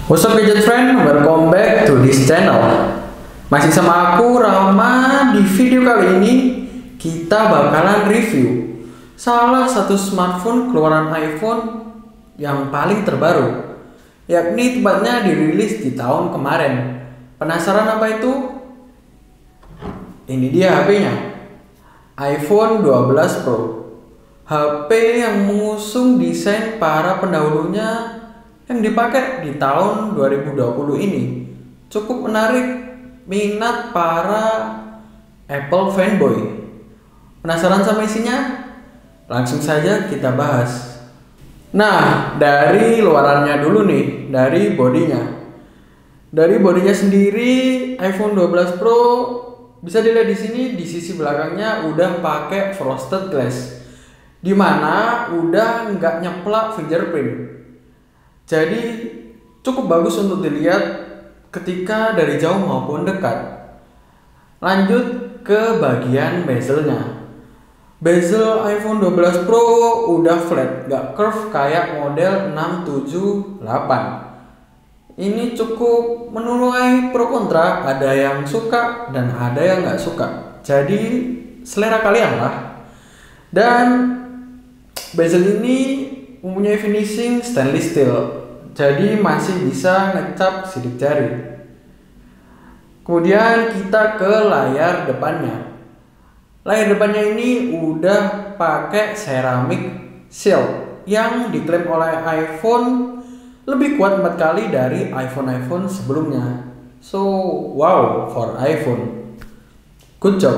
What's up gadget friend, welcome back to this channel. Masih sama aku Rama. Di video kali ini kita bakalan review salah satu smartphone keluaran iPhone yang paling terbaru, yakni tepatnya dirilis di tahun kemarin. Penasaran apa itu? Ini dia HP-nya, iPhone 12 Pro. HP yang mengusung desain para pendahulunya yang dipakai di tahun 2020 ini cukup menarik minat para Apple fanboy. Penasaran sama isinya? Langsung saja kita bahas. Nah, dari luarannya dulu nih, dari bodinya. Dari bodinya sendiri, iPhone 12 Pro bisa dilihat di sini, di sisi belakangnya udah pakai frosted glass, dimana udah nggak nyeplak fingerprint. Jadi cukup bagus untuk dilihat ketika dari jauh maupun dekat. Lanjut ke bagian bezelnya. Bezel iPhone 12 Pro udah flat, gak curve kayak model 678. Ini cukup menuai pro kontra, ada yang suka dan ada yang gak suka. Jadi selera kalian lah. Dan bezel ini mempunyai finishing stainless steel, jadi masih bisa ngecap sidik jari. Kemudian kita ke layar depannya. Layar depannya ini udah pakai ceramic shield yang diklaim oleh iPhone lebih kuat 4 kali dari iPhone sebelumnya. So wow for iPhone, good job.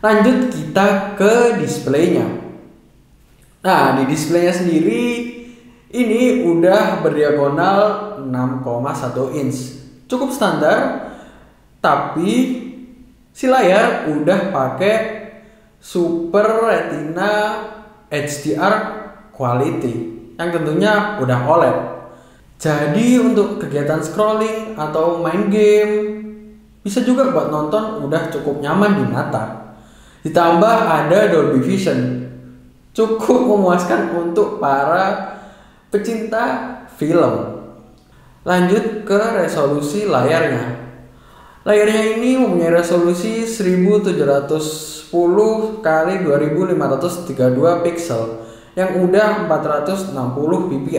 Lanjut kita ke displaynya. Nah, di displaynya sendiri ini udah berdiagonal 6,1 inch. Cukup standar, tapi si layar udah pakai Super Retina HDR quality yang tentunya udah OLED. Jadi untuk kegiatan scrolling atau main game, bisa juga buat nonton udah cukup nyaman di mata. Ditambah ada Dolby Vision, cukup memuaskan untuk para pecinta film. Lanjut ke resolusi layarnya. Layarnya ini mempunyai resolusi 1710 x 2532 pixel yang udah 460 ppi.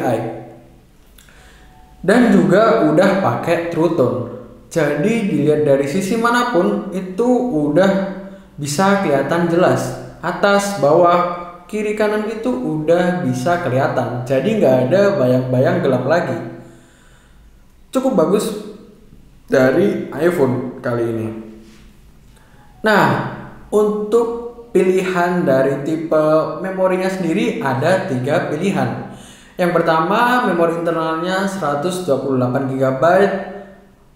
Dan juga udah pakai True Tone. Jadi dilihat dari sisi manapun itu udah bisa kelihatan jelas. Atas, bawah, kiri kanan itu udah bisa kelihatan, jadi nggak ada bayang-bayang gelap lagi. Cukup bagus dari iPhone kali ini. Nah, untuk pilihan dari tipe memorinya sendiri ada 3 pilihan. Yang pertama, memori internalnya 128 GB,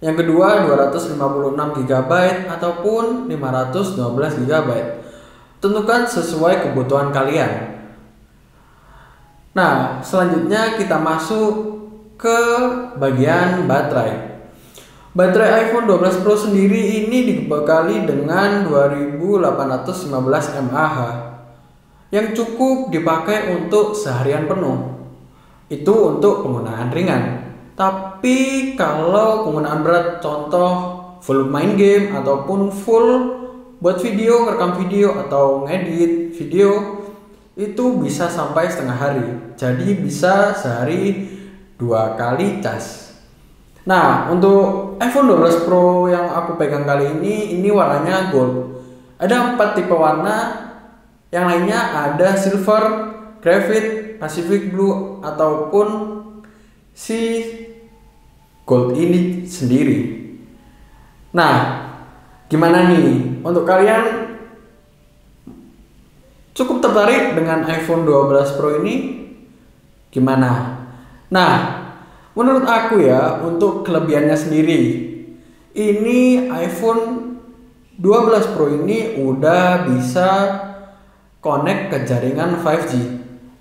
yang kedua 256 GB ataupun 512 GB. Tentukan sesuai kebutuhan kalian. Nah, selanjutnya kita masuk ke bagian baterai. Baterai iPhone 12 Pro sendiri ini dibekali dengan 2815 mAh yang cukup dipakai untuk seharian penuh. Itu untuk penggunaan ringan. Tapi kalau penggunaan berat, contoh full main game ataupun full buat video, ngerekam video atau ngedit video, itu bisa sampai setengah hari. Jadi bisa sehari 2 kali cas. Nah, untuk iPhone 12 Pro yang aku pegang kali ini warnanya gold. Ada 4 tipe warna. Yang lainnya ada silver, graphite, pacific blue ataupun si gold ini sendiri. Nah, gimana nih? Untuk kalian cukup tertarik dengan iPhone 12 Pro ini? Gimana? Nah, menurut aku ya, untuk kelebihannya sendiri, ini iPhone 12 Pro ini udah bisa connect ke jaringan 5G.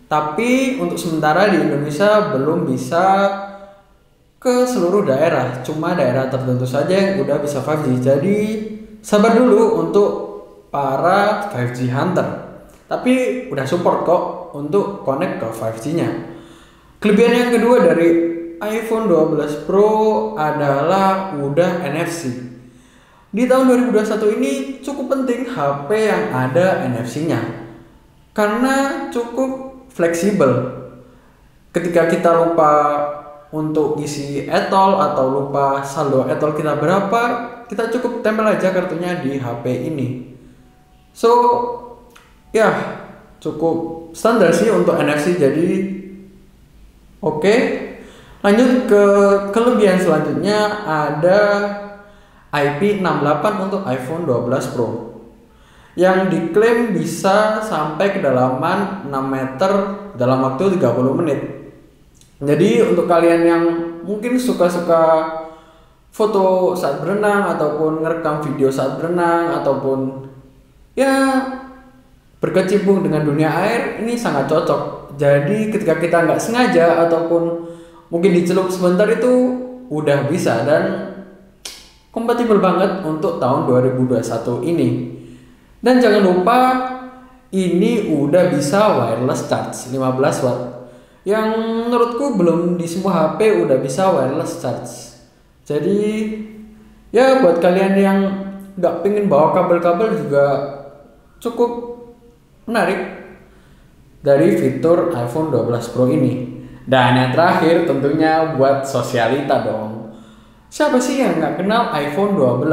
Tapi untuk sementara di Indonesia belum bisa ke seluruh daerah, cuma daerah tertentu saja yang udah bisa 5G. Jadi sabar dulu untuk para 5G hunter. Tapi udah support kok untuk connect ke 5G-nya. Kelebihan yang kedua dari iPhone 12 Pro adalah udah NFC. Di tahun 2021 ini cukup penting HP yang ada NFC-nya karena cukup fleksibel. Ketika kita lupa untuk isi etol atau lupa saldo etol kita berapa, kita cukup tempel aja kartunya di HP ini. So, ya cukup standar sih untuk NFC, jadi oke. Lanjut ke kelebihan selanjutnya, ada IP68 untuk iPhone 12 Pro yang diklaim bisa sampai kedalaman 6 meter dalam waktu 30 menit. Jadi untuk kalian yang mungkin suka-suka foto saat berenang ataupun ngerekam video saat berenang ataupun ya berkecimpung dengan dunia air, ini sangat cocok. Jadi ketika kita nggak sengaja ataupun mungkin dicelup sebentar, itu udah bisa dan kompatibel banget untuk tahun 2021 ini. Dan jangan lupa ini udah bisa wireless charge 15 watt. Yang menurutku belum di semua HP udah bisa wireless charge. Jadi ya buat kalian yang nggak pengen bawa kabel-kabel juga cukup menarik dari fitur iPhone 12 Pro ini. Dan yang terakhir tentunya buat sosialita dong. Siapa sih yang nggak kenal iPhone 12?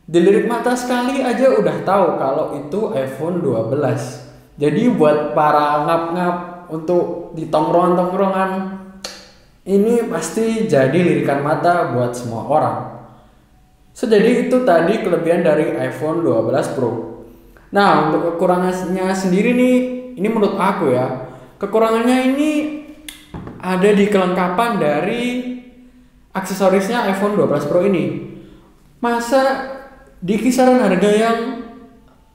Dilirik mata sekali aja udah tahu kalau itu iPhone 12. Jadi buat para ngap-ngap untuk di tongkrongan ini pasti jadi lirikan mata buat semua orang. Jadi itu tadi kelebihan dari iPhone 12 Pro. Nah, untuk kekurangannya sendiri nih, ini menurut aku ya, kekurangannya ini ada di kelengkapan dari aksesorisnya iPhone 12 Pro ini. Masa di kisaran harga yang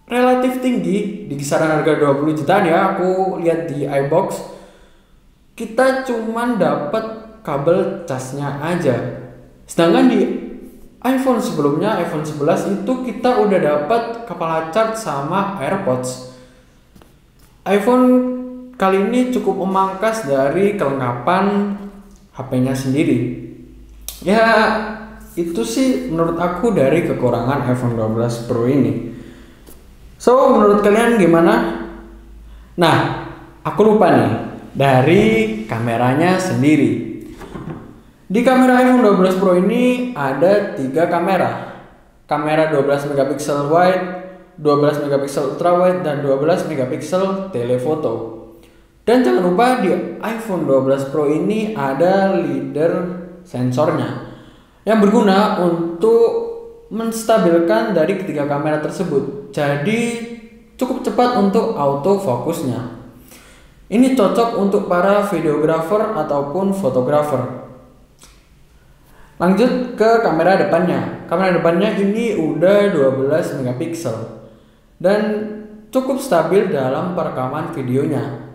relatif tinggi, di kisaran harga 20 jutaan ya, aku lihat di iBox, kita cuman dapat kabel casnya aja. Sedangkan di iPhone sebelumnya, iPhone 11 itu kita udah dapat kepala charge sama AirPods. iPhone kali ini cukup memangkas dari kelengkapan HP-nya sendiri. Ya, itu sih menurut aku dari kekurangan iPhone 12 Pro ini. So, menurut kalian gimana? Nah, aku lupa nih dari kameranya sendiri. Di kamera iPhone 12 Pro ini ada 3 kamera. Kamera 12 megapiksel wide, 12 megapiksel ultra wide, dan 12 megapiksel telephoto. Dan jangan lupa di iPhone 12 Pro ini ada leader sensornya yang berguna untuk menstabilkan dari ketiga kamera tersebut. Jadi cukup cepat untuk autofokusnya. Ini cocok untuk para videografer ataupun fotografer. Lanjut ke kamera depannya. Kamera depannya ini udah 12 megapiksel dan cukup stabil dalam perekaman videonya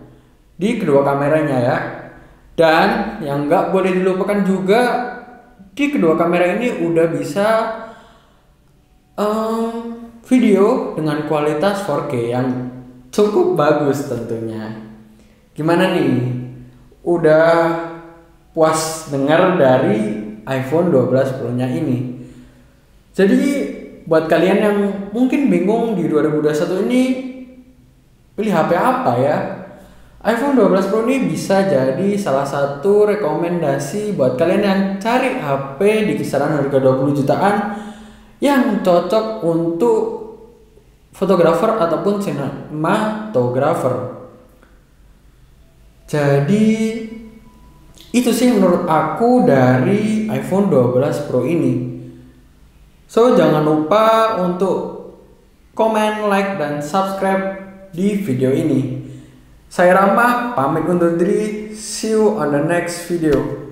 di kedua kameranya ya. Dan yang nggak boleh dilupakan juga, di kedua kamera ini udah bisa video dengan kualitas 4K yang cukup bagus tentunya. Gimana nih? Udah puas dengar dari iPhone 12 Pro-nya ini? Jadi buat kalian yang mungkin bingung di 2021 ini pilih HP apa ya? iPhone 12 Pro ini bisa jadi salah satu rekomendasi buat kalian yang cari HP di kisaran harga 20 jutaan yang cocok untuk fotografer ataupun sinematografer. Jadi itu sih menurut aku dari iPhone 12 Pro ini. So jangan lupa untuk komen, like, dan subscribe di video ini. Saya Rama, pamit undur diri. See you on the next video.